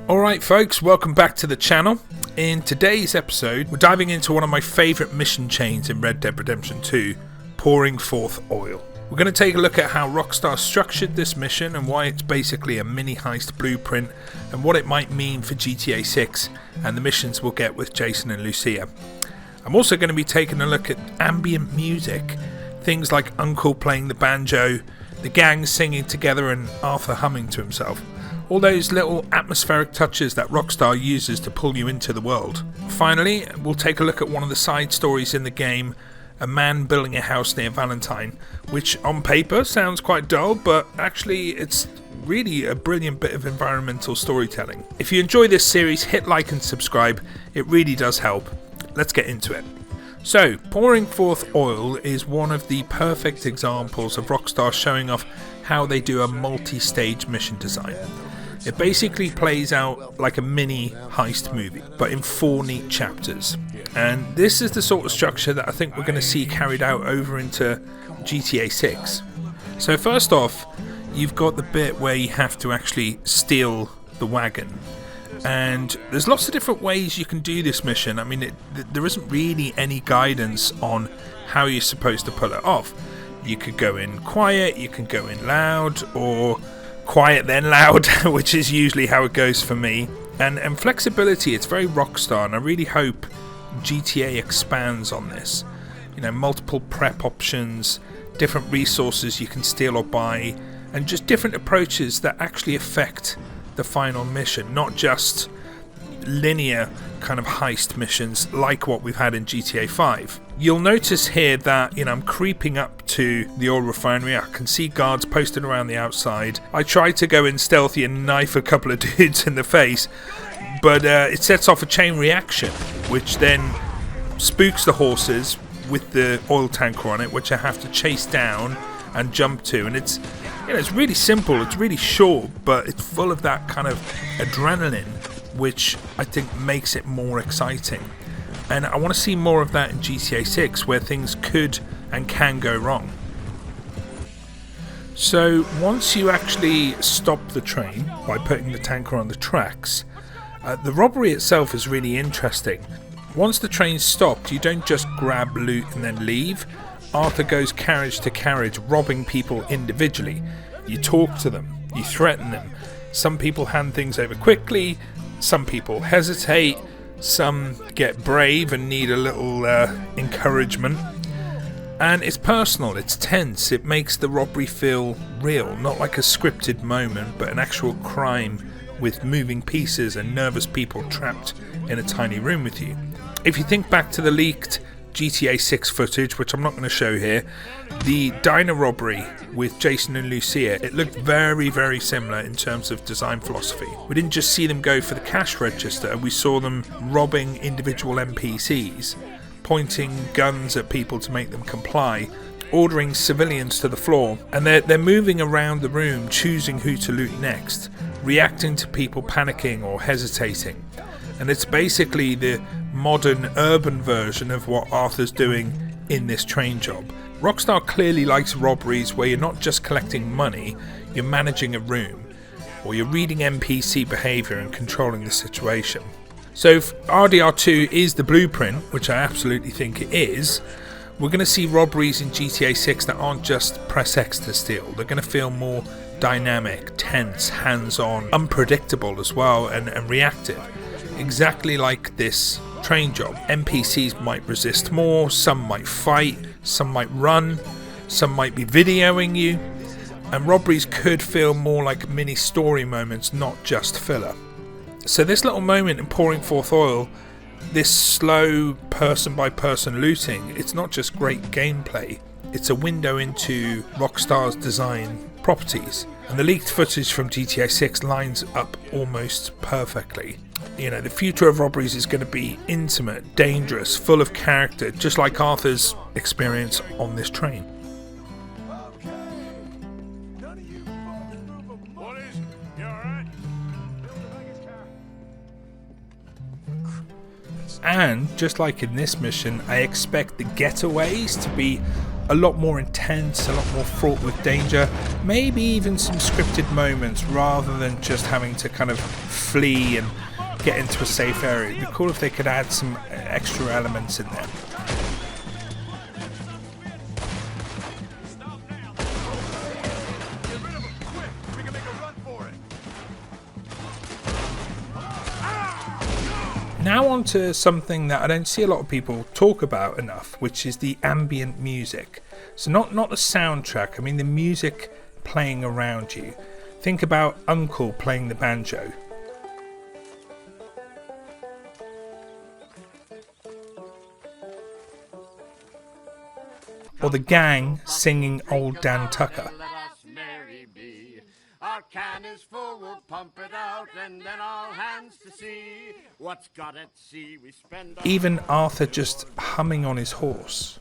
Alright folks, welcome back to the channel. In today's episode, we're diving into one of my favourite mission chains in Red Dead Redemption 2, pouring forth oil. We're going to take a look at how Rockstar structured this mission and why it's basically a mini heist blueprint and what it might mean for GTA 6 and the missions we'll get with Jason and Lucia. I'm also going to be taking a look at ambient music, things like Uncle playing the banjo, the gang singing together and Arthur humming to himself. All those little atmospheric touches that Rockstar uses to pull you into the world. Finally, we'll take a look at one of the side stories in the game, a man building a house near Valentine, which on paper sounds quite dull, but actually it's really a brilliant bit of environmental storytelling. If you enjoy this series, hit like and subscribe, it really does help. Let's get into it. So, pouring forth oil is one of the perfect examples of Rockstar showing off how they do a multi-stage mission design. It basically plays out like a mini heist movie, but in 4 neat chapters. And this is the sort of structure that I think we're going to see carried out over into GTA 6. So first off, you've got the bit where you have to actually steal the wagon. And there's lots of different ways you can do this mission. I mean, there isn't really any guidance on how you're supposed to pull it off. You could go in quiet, you can go in loud, or quiet then loud, which is usually how it goes for me. And flexibility, it's very Rockstar, and I really hope GTA expands on this. You know, multiple prep options, different resources you can steal or buy, and just different approaches that actually affect the final mission, not just linear kind of heist missions like what we've had in GTA 5. You'll notice here that, I'm creeping up to the oil refinery. I can see guards posted around the outside. I try to go in stealthy and knife a couple of dudes in the face, but it sets off a chain reaction, which then spooks the horses with the oil tanker on it, which I have to chase down and jump to. And it's really simple, it's really short, but it's full of that kind of adrenaline, which I think makes it more exciting. And I want to see more of that in GTA 6, where things could and can go wrong. So once you actually stop the train by putting the tanker on the tracks, the robbery itself is really interesting. Once the train's stopped, you don't just grab loot and then leave. Arthur goes carriage to carriage, robbing people individually. You talk to them, you threaten them. Some people hand things over quickly, some people hesitate, some get brave and need a little encouragement. And it's personal, it's tense, it makes the robbery feel real, not like a scripted moment, but an actual crime with moving pieces and nervous people trapped in a tiny room with you. If you think back to the leaked GTA 6 footage, which I'm not going to show here, the diner robbery with Jason and Lucia, it looked very, very similar in terms of design philosophy. We didn't just see them go for the cash register, we saw them robbing individual NPCs, pointing guns at people to make them comply, ordering civilians to the floor, and they're moving around the room choosing who to loot next, reacting to people panicking or hesitating. And it's basically the modern urban version of what Arthur's doing in this train job. Rockstar clearly likes robberies where you're not just collecting money, you're managing a room, or you're reading NPC behaviour and controlling the situation. So if RDR2 is the blueprint, which I absolutely think it is, we're going to see robberies in GTA 6 that aren't just press X to steal. They're going to feel more dynamic, tense, hands-on, unpredictable as well, and reactive. Exactly like this train job. NPCs might resist more, some might fight, some might run, some might be videoing you, and robberies could feel more like mini story moments, not just filler. So this little moment in pouring forth oil, this slow person by person looting, it's not just great gameplay, it's a window into Rockstar's design properties. And the leaked footage from GTA 6 lines up almost perfectly. The future of robberies is going to be intimate, dangerous, full of character, just like Arthur's experience on this train. And just like in this mission, I expect the getaways to be a lot more intense, a lot more fraught with danger, maybe even some scripted moments rather than just having to kind of flee and get into a safe area. It'd be cool if they could add some extra elements in there. Now on to something that I don't see a lot of people talk about enough, which is the ambient music. So not the soundtrack, I mean the music playing around you. Think about Uncle playing the banjo. Or the gang singing Old Dan Tucker. Our can is full, we'll pump it out, and then all hands to sea. What's got at sea we spend. Even Arthur just humming on his horse.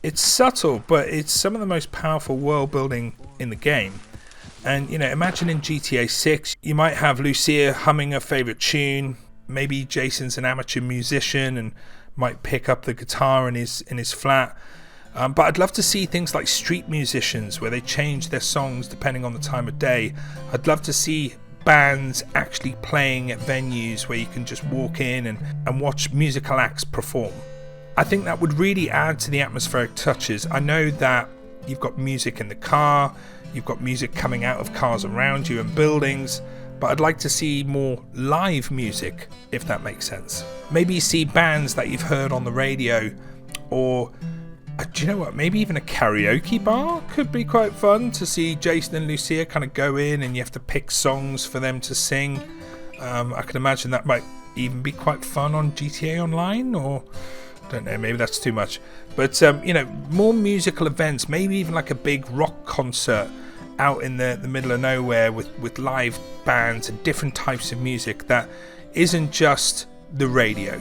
It's subtle, but it's some of the most powerful world building in the game. And you know, imagine in GTA 6, you might have Lucia humming her favourite tune. Maybe Jason's an amateur musician and might pick up the guitar in his flat. But I'd love to see things like street musicians where they change their songs depending on the time of day. I'd love to see bands actually playing at venues where you can just walk in and watch musical acts perform. I think that would really add to the atmospheric touches. I know that you've got music in the car, you've got music coming out of cars around you and buildings, but I'd like to see more live music, if that makes sense. Maybe you see bands that you've heard on the radio, or do you know what, maybe even a karaoke bar could be quite fun to see Jason and Lucia kind of go in and you have to pick songs for them to sing. I can imagine that might even be quite fun on GTA Online, or I don't know, maybe that's too much. But you know, more musical events, maybe even like a big rock concert out in the middle of nowhere with live bands and different types of music that isn't just the radio.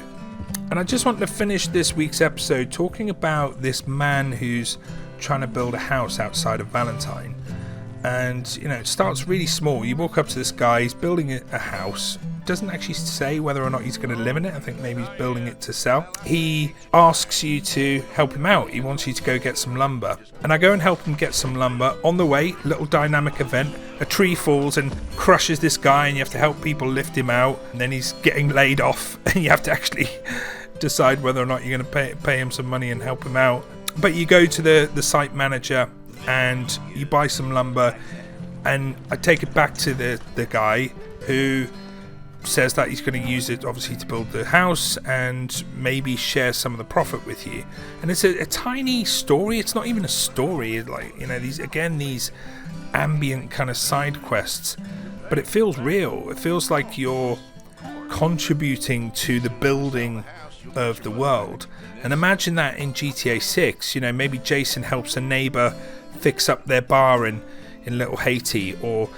And I just want to finish this week's episode talking about this man who's trying to build a house outside of Valentine. And, you know, it starts really small. You walk up to this guy, he's building a house. Doesn't actually say whether or not he's going to live in it. I think maybe he's building it to sell. He asks you to help him out. He wants you to go get some lumber. And I go and help him get some lumber. On the way, little dynamic event. A tree falls and crushes this guy and you have to help people lift him out. And then he's getting laid off and you have to actually decide whether or not you're going to pay him some money and help him out. But you go to the site manager and you buy some lumber, and I take it back to the guy who says that he's going to use it obviously to build the house and maybe share some of the profit with you. And it's a tiny story. It's not even a story. It's like, you know, these ambient kind of side quests, but it feels real. It feels like you're contributing to the building of the world. And imagine that in GTA 6, you know, maybe Jason helps a neighbor fix up their bar in Little Haiti, or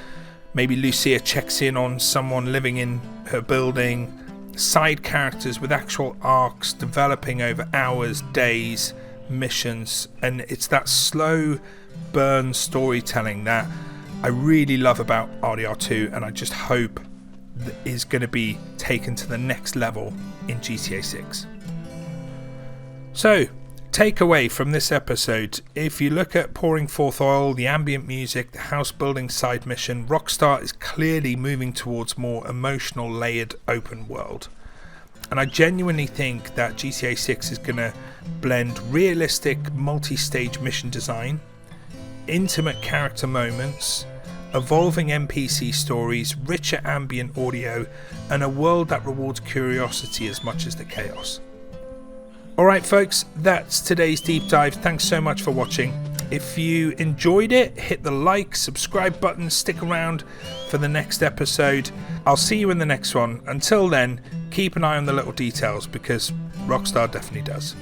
maybe Lucia checks in on someone living in her building. Side characters with actual arcs developing over hours, days, missions, and it's that slow burn storytelling that I really love about RDR2, and I just hope that is going to be taken to the next level in GTA 6. So, takeaway from this episode: if you look at Pouring Forth Oil, the ambient music, the house building side mission, Rockstar is clearly moving towards more emotional, layered open world. And I genuinely think that GTA 6 is going to blend realistic multi-stage mission design, intimate character moments, evolving NPC stories, richer ambient audio, and a world that rewards curiosity as much as the chaos. Alright folks, that's today's deep dive. Thanks so much for watching. If you enjoyed it, hit the like, subscribe button, stick around for the next episode. I'll see you in the next one. Until then, keep an eye on the little details, because Rockstar definitely does.